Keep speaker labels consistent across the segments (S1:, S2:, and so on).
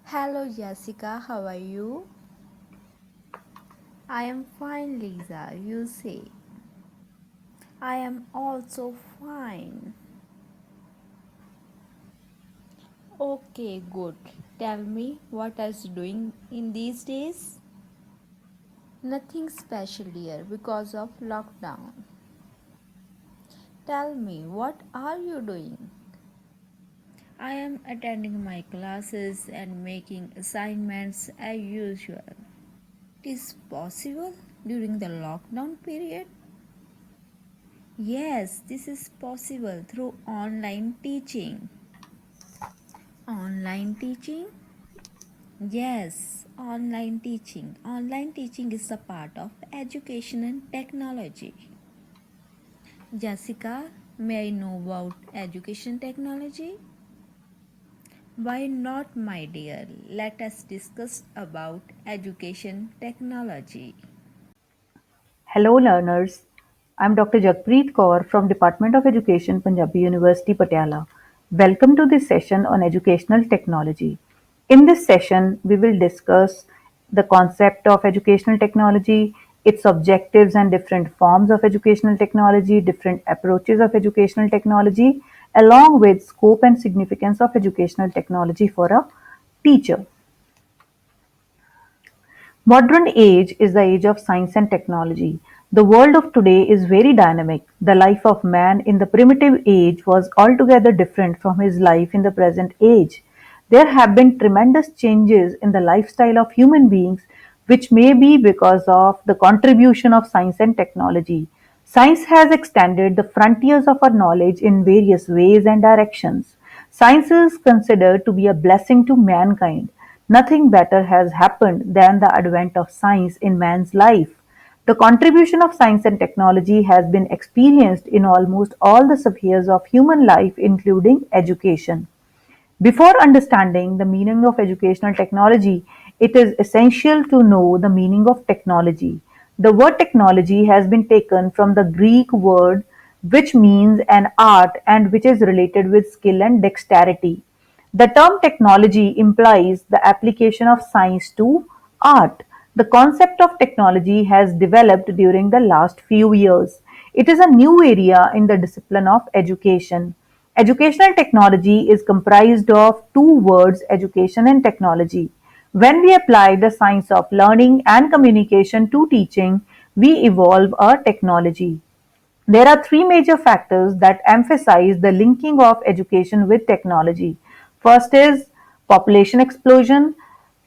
S1: Hello Jessica, how are you? I am fine, Lisa. You say. I am also fine. Okay, good. Tell me what are you doing in these days? Nothing special, dear, because of lockdown. Tell me what are you doing? I am attending my classes and making assignments as usual. It is possible during the lockdown period? Yes, this is possible through online teaching. Online teaching? Yes, online teaching. Online teaching is a part of education and technology. Jessica, may I know about education technology? Why not, my dear? Let us discuss about education technology.
S2: Hello learners, I'm Dr. Jagpreet Kaur from Department of Education, Punjabi University, Patiala. Welcome to this session on educational technology. In this session, we will discuss the concept of educational technology, its objectives and different forms of educational technology, different approaches of educational technology, along with scope and significance of educational technology for a teacher. Modern age is the age of science and technology. The world of today is very dynamic. The life of man in the primitive age was altogether different from his life in the present age. There have been tremendous changes in the lifestyle of human beings, which may be because of the contribution of science and technology. Science has extended the frontiers of our knowledge in various ways and directions. Science is considered to be a blessing to mankind. Nothing better has happened than the advent of science in man's life. The contribution of science and technology has been experienced in almost all the spheres of human life, including education. Before understanding the meaning of educational technology, it is essential to know the meaning of technology. The word technology has been taken from the Greek word which means an art and which is related with skill and dexterity. The term technology implies the application of science to art. The concept of technology has developed during the last few years. It is a new area in the discipline of education. Educational technology is comprised of two words, education and technology. When we apply the science of learning and communication to teaching, we evolve a technology. There are three major factors that emphasize the linking of education with technology. First is population explosion,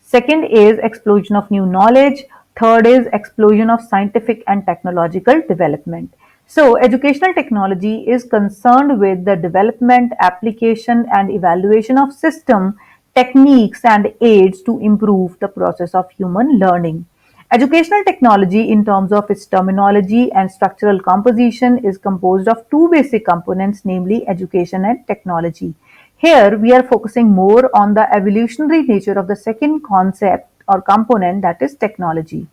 S2: second is explosion of new knowledge, third is explosion of scientific and technological development. So, educational technology is concerned with the development, application, and evaluation of system, techniques, and aids to improve the process of human learning. Educational technology, in terms of its terminology and structural composition, is composed of two basic components, namely education and technology. Here, we are focusing more on the evolutionary nature of the second concept or component, that is technology.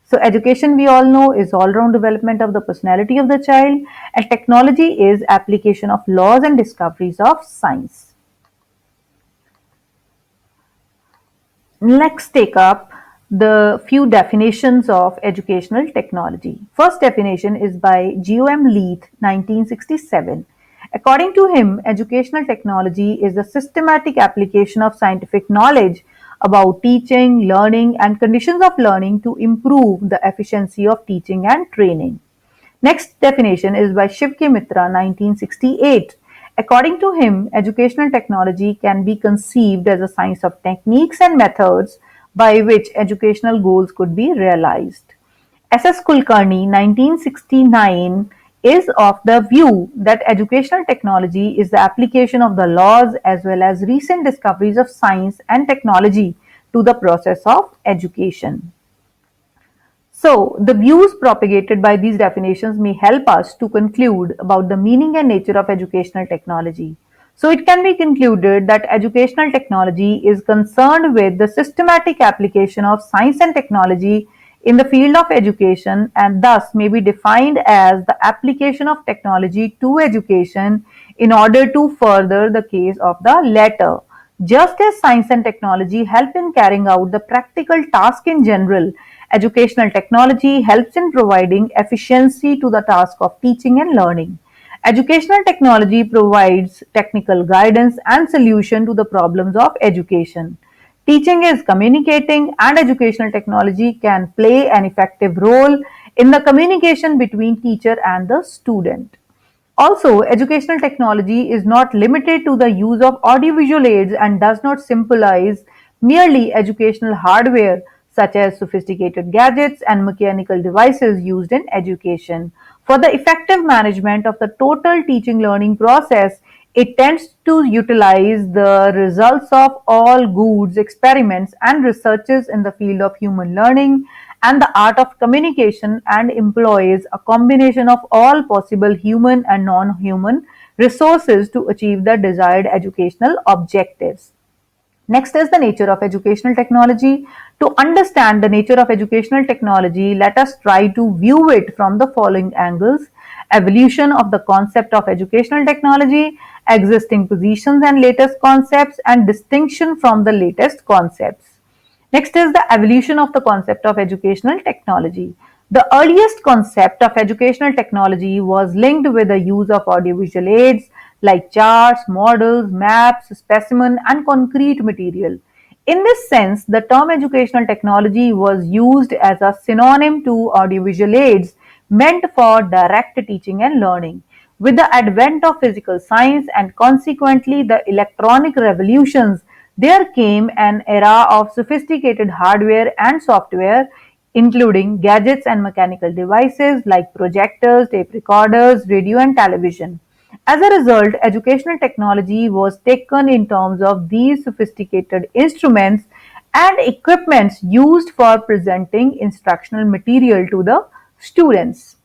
S2: So, education, we all know, is all round development of the personality of the child, and technology is application of laws and discoveries of science. Let's take up the few definitions of educational technology. First definition is by G.O.M. Leith, 1967. According to him, educational technology is the systematic application of scientific knowledge about teaching, learning, and conditions of learning to improve the efficiency of teaching and training. Next definition is by Shiv K. Mitra, 1968. According to him, educational technology can be conceived as a science of techniques and methods by which educational goals could be realized. S.S. Kulkarni, 1969, is of the view that educational technology is the application of the laws as well as recent discoveries of science and technology to the process of education. So, the views propagated by these definitions may help us to conclude about the meaning and nature of educational technology. So, it can be concluded that educational technology is concerned with the systematic application of science and technology in the field of education and thus may be defined as the application of technology to education in order to further the case of the latter. Just as science and technology help in carrying out the practical task in general, educational technology helps in providing efficiency to the task of teaching and learning. Educational technology provides technical guidance and solution to the problems of education. Teaching is communicating, and educational technology can play an effective role in the communication between teacher and the student. Also, educational technology is not limited to the use of audiovisual aids and does not symbolize merely educational hardware such as sophisticated gadgets and mechanical devices used in education. For the effective management of the total teaching learning process, it tends to utilize the results of all goods, experiments, and researches in the field of human learning and the art of communication and employs a combination of all possible human and non human resources to achieve the desired educational objectives. Next is the nature of educational technology. To understand the nature of educational technology, let us try to view it from the following angles: evolution of the concept of educational technology, existing positions and latest concepts, and distinction from the latest concepts. Next is the evolution of the concept of educational technology. The earliest concept of educational technology was linked with the use of audiovisual aids like charts, models, maps, specimen, and concrete material. In this sense, the term educational technology was used as a synonym to audiovisual aids meant for direct teaching and learning. With the advent of physical science and consequently the electronic revolutions, there came an era of sophisticated hardware and software, including gadgets and mechanical devices like projectors, tape recorders, radio, and television. As a result, educational technology was taken in terms of these sophisticated instruments and equipments used for presenting instructional material to the students.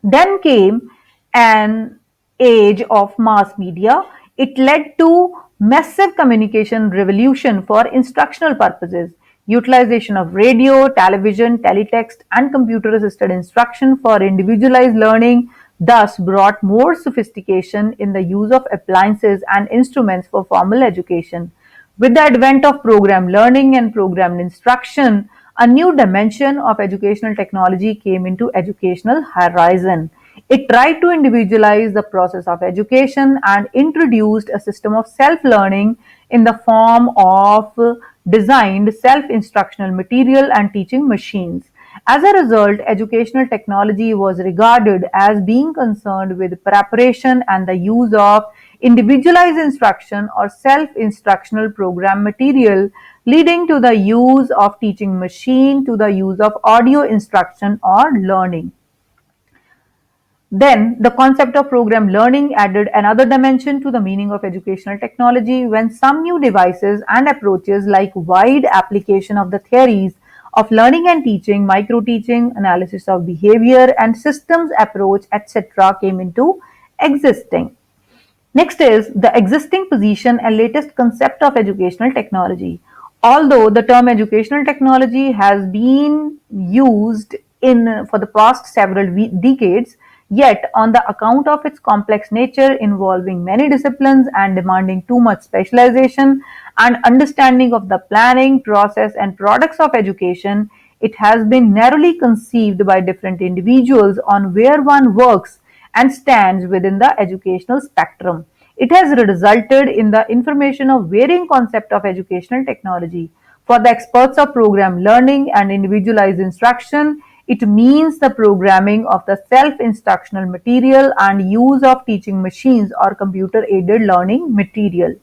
S2: Then came an age of mass media. It led to massive communication revolution for instructional purposes. Utilization of radio, television, teletext, and computer assisted instruction for individualized learning thus brought more sophistication in the use of appliances and instruments for formal education. With the advent of program learning and programmed instruction, a new dimension of educational technology came into educational horizon. It tried to individualize the process of education and introduced a system of self-learning in the form of designed self-instructional material and teaching machines. As a result, educational technology was regarded as being concerned with preparation and the use of individualized instruction or self-instructional program material, leading to the use of teaching machine to the use of audio instruction or learning. Then, the concept of program learning added another dimension to the meaning of educational technology when some new devices and approaches like wide application of the theories of learning and teaching, micro teaching, analysis of behavior, and systems approach, etc., came into existing. Next is the existing position and latest concept of educational technology. Although the term educational technology has been used in for the past several decades, yet on the account of its complex nature involving many disciplines and demanding too much specialization and understanding of the planning, process and products of education, it has been narrowly conceived by different individuals on where one works and stands within the educational spectrum. It has resulted in the information of varying concept of educational technology. For the experts of program learning and individualized instruction, it means the programming of the self-instructional material and use of teaching machines or computer-aided learning material.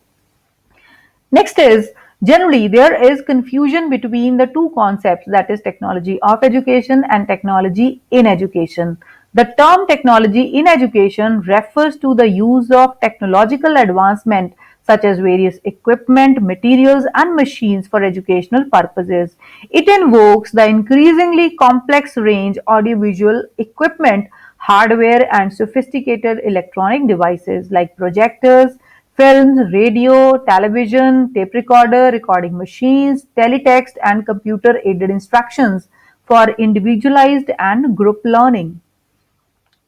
S2: Next is generally there is confusion between the two concepts, that is technology of education and technology in education. The term technology in education refers to the use of technological advancement such as various equipment, materials and machines for educational purposes. It invokes the increasingly complex range audiovisual equipment, hardware and sophisticated electronic devices like projectors, films, radio, television, tape recorder, recording machines, teletext, and computer aided instructions for individualized and group learning.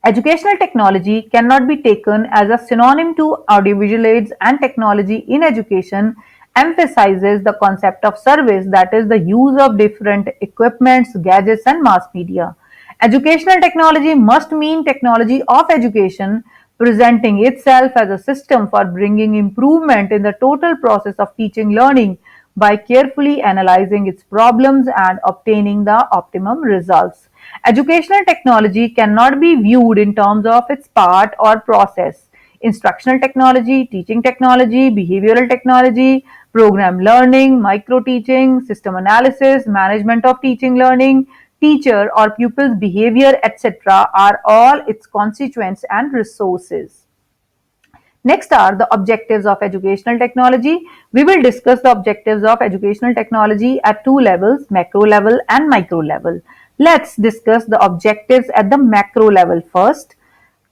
S2: Educational technology cannot be taken as a synonym to audiovisual aids and technology in education, emphasizes the concept of service, that is, the use of different equipments, gadgets, and mass media. Educational technology must mean technology of education, presenting itself as a system for bringing improvement in the total process of teaching learning by carefully analyzing its problems and obtaining the optimum results. Educational technology cannot be viewed in terms of its part or process. Instructional technology, teaching technology, behavioral technology, program learning, micro teaching, system analysis, management of teaching learning, teacher or pupil's behavior, etc., are all its constituents and resources. Next are the objectives of educational technology. We will discuss the objectives of educational technology at two levels, macro level and micro level. Let's discuss the objectives at the macro level first.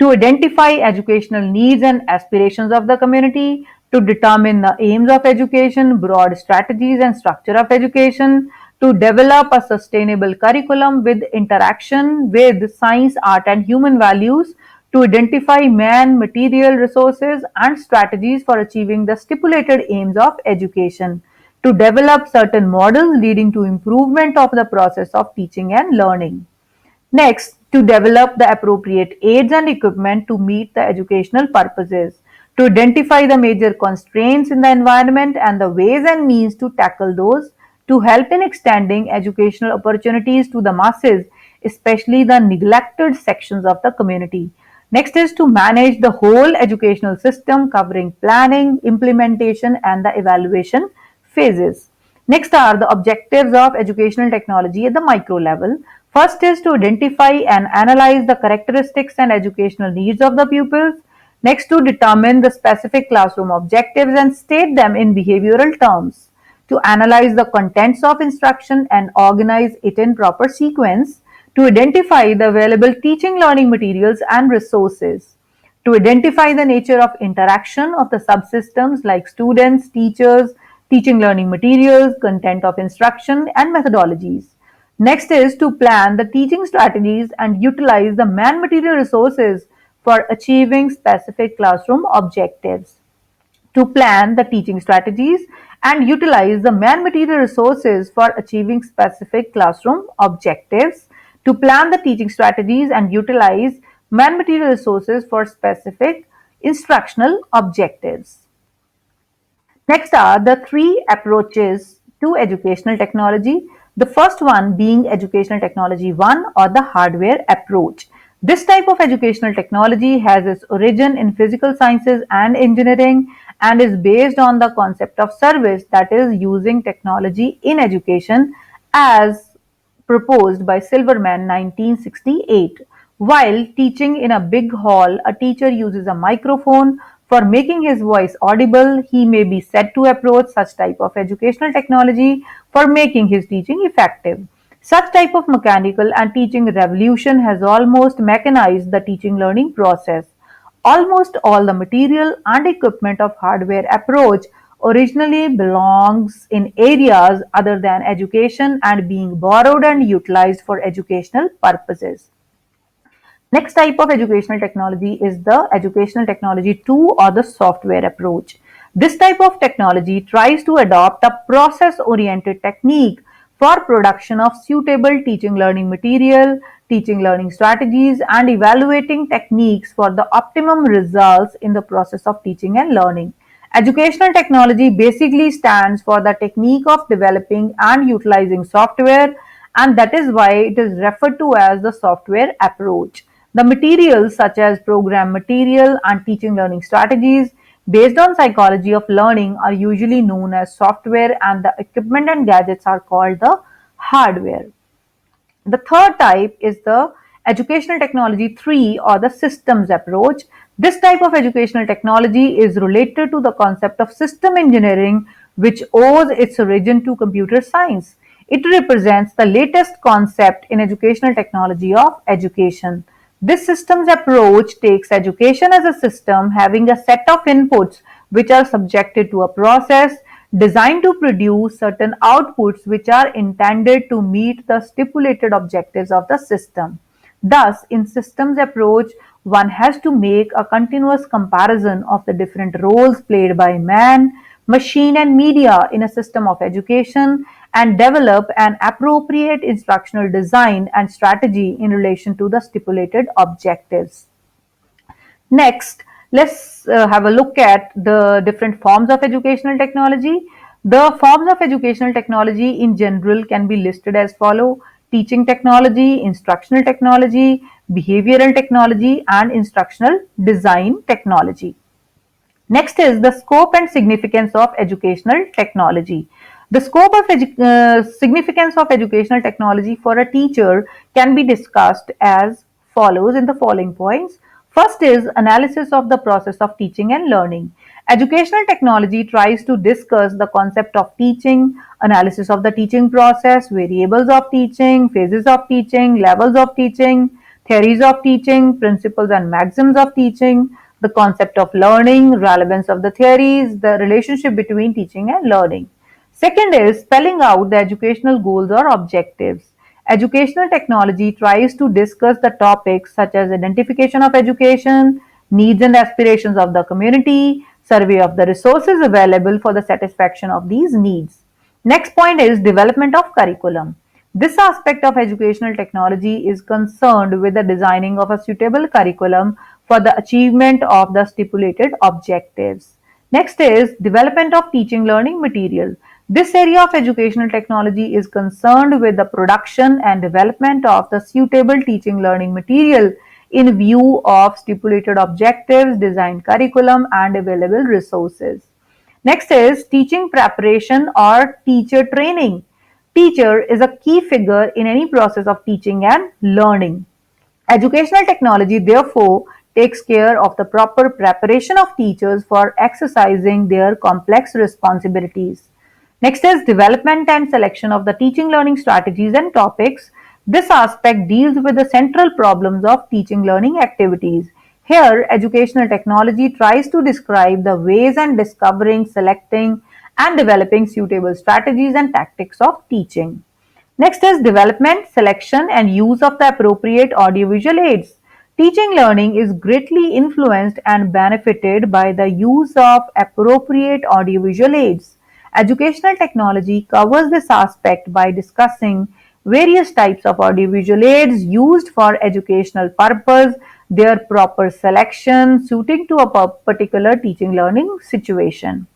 S2: To identify educational needs and aspirations of the community, to determine the aims of education, broad strategies and structure of education, to develop a sustainable curriculum with interaction with science, art, and human values, to identify man, material resources, and strategies for achieving the stipulated aims of education, to develop certain models leading to improvement of the process of teaching and learning. Next, to develop the appropriate aids and equipment to meet the educational purposes, to identify the major constraints in the environment and the ways and means to tackle those, to help in extending educational opportunities to the masses, especially the neglected sections of the community. Next is to manage the whole educational system covering planning, implementation, and the evaluation phases. Next are the objectives of educational technology at the micro level. First is to identify and analyze the characteristics and educational needs of the pupils. Next, to determine the specific classroom objectives and state them in behavioral terms. To analyze the contents of instruction and organize it in proper sequence. To identify the available teaching learning materials and resources. To identify the nature of interaction of the subsystems like students, teachers, teaching learning materials, content of instruction, and methodologies. Next is to plan the teaching strategies and utilize the man material resources for achieving specific classroom objectives. To plan the teaching strategies and utilize the man material resources for achieving specific classroom objectives. To plan the teaching strategies and utilize man material resources for specific instructional objectives. Next are the three approaches to educational technology. The first one being educational technology 1, or the hardware approach. This type of educational technology has its origin in physical sciences and engineering and is based on the concept of service, that is, using technology in education as proposed by Silverman 1968. While teaching in a big hall, a teacher uses a microphone for making his voice audible. He may be said to approach such type of educational technology for making his teaching effective. Such type of mechanical and teaching revolution has almost mechanized the teaching learning process. Almost all the material and equipment of hardware approach originally belongs in areas other than education and being borrowed and utilized for educational purposes. Next type of educational technology is the educational technology 2, or the software approach. This type of technology tries to adopt a process oriented technique for production of suitable teaching learning material, teaching learning strategies, and evaluating techniques for the optimum results in the process of teaching and learning. Educational technology basically stands for the technique of developing and utilizing software, and that is why it is referred to as the software approach. The materials such as program material and teaching learning strategies based on psychology of learning are usually known as software, and the equipment and gadgets are called the hardware. The third type is the educational technology 3, or the systems approach. This type of educational technology is related to the concept of system engineering, which owes its origin to computer science. It represents the latest concept in educational technology of education. This systems approach takes education as a system having a set of inputs which are subjected to a process designed to produce certain outputs which are intended to meet the stipulated objectives of the system. Thus, in systems approach, one has to make a continuous comparison of the different roles played by man, machine, and media in a system of education, and develop an appropriate instructional design and strategy in relation to the stipulated objectives. Next, let's have a look at the different forms of educational technology. The forms of educational technology in general can be listed as follow: teaching technology, instructional technology, behavioral technology, and instructional design technology. Next is the scope and significance of educational technology. The scope of significance of educational technology for a teacher can be discussed as follows in the following points. First is analysis of the process of teaching and learning. Educational technology tries to discuss the concept of teaching, analysis of the teaching process, variables of teaching, phases of teaching, levels of teaching, theories of teaching, principles and maxims of teaching, the concept of learning, relevance of the theories, the relationship between teaching and learning. Second is spelling out the educational goals or objectives. Educational technology tries to discuss the topics such as identification of education, needs and aspirations of the community, survey of the resources available for the satisfaction of these needs. Next point is development of curriculum. This aspect of educational technology is concerned with the designing of a suitable curriculum for the achievement of the stipulated objectives. Next is development of teaching learning material. This area of educational technology is concerned with the production and development of the suitable teaching learning material in view of stipulated objectives, designed curriculum, and available resources. Next is teaching preparation or teacher training. Teacher is a key figure in any process of teaching and learning. Educational technology, therefore, takes care of the proper preparation of teachers for exercising their complex responsibilities. Next is development and selection of the teaching learning strategies and topics. This aspect deals with the central problems of teaching learning activities. Here, educational technology tries to describe the ways and discovering, selecting, and developing suitable strategies and tactics of teaching. Next is development, selection, and use of the appropriate audiovisual aids. Teaching learning is greatly influenced and benefited by the use of appropriate audiovisual aids. Educational technology covers this aspect by discussing various types of audiovisual aids used for educational purpose, their proper selection, suiting to a particular teaching learning situation.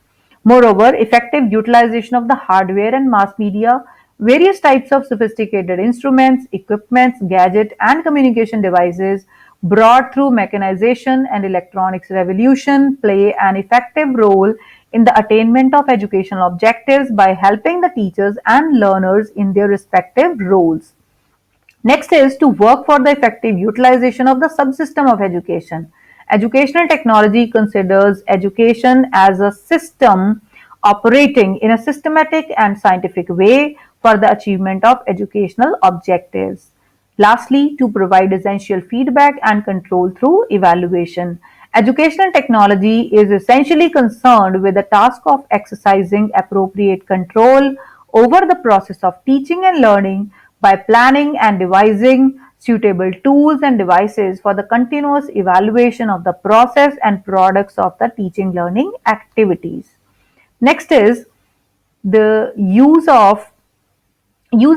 S2: Moreover, effective utilization of the hardware and mass media, various types of sophisticated instruments, equipments, gadget, and communication devices brought through mechanization and electronics revolution play an effective role in the attainment of educational objectives by helping the teachers and learners in their respective roles. Next is to work for the effective utilization of the subsystem of education. Educational technology considers education as a system operating in a systematic and scientific way for the achievement of educational objectives. Lastly, to provide essential feedback and control through evaluation. Educational technology is essentially concerned with the task of exercising appropriate control over the process of teaching and learning by planning and devising suitable tools and devices for the continuous evaluation of the process and products of the teaching learning activities. Next is the use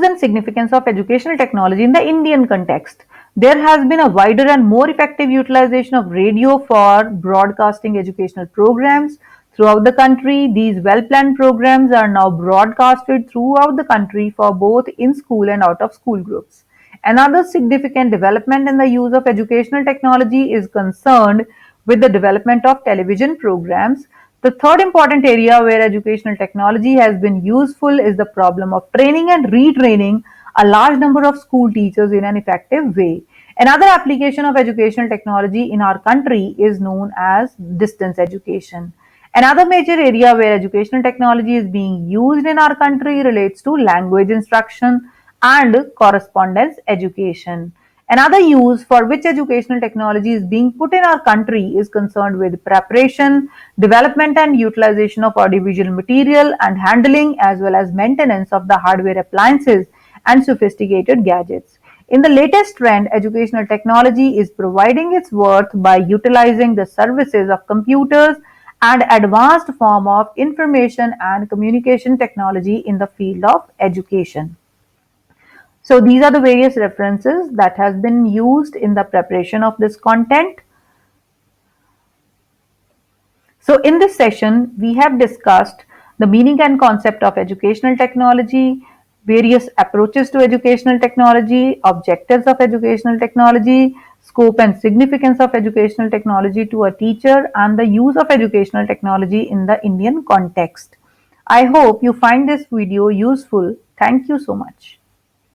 S2: and significance of educational technology in the Indian context. There has been a wider and more effective utilization of radio for broadcasting educational programs throughout the country. These well planned programs are now broadcasted throughout the country for both in school and out of school groups. Another significant development in the use of educational technology is concerned with the development of television programs. The third important area where educational technology has been useful is the problem of training and retraining a large number of school teachers in an effective way. Another application of educational technology in our country is known as distance education. Another major area where educational technology is being used in our country relates to language instruction and correspondence education. Another use for which educational technology is being put in our country is concerned with preparation, development, and utilization of audiovisual material and handling as well as maintenance of the hardware appliances and sophisticated gadgets. In the latest trend, educational technology is providing its worth by utilizing the services of computers and advanced form of information and communication technology in the field of education. So these are the various references that has been used in the preparation of this content. So in this session, we have discussed the meaning and concept of educational technology, various approaches to educational technology, objectives of educational technology, scope and significance of educational technology to a teacher, and the use of educational technology in the Indian context. I hope you find this video useful. Thank you so much.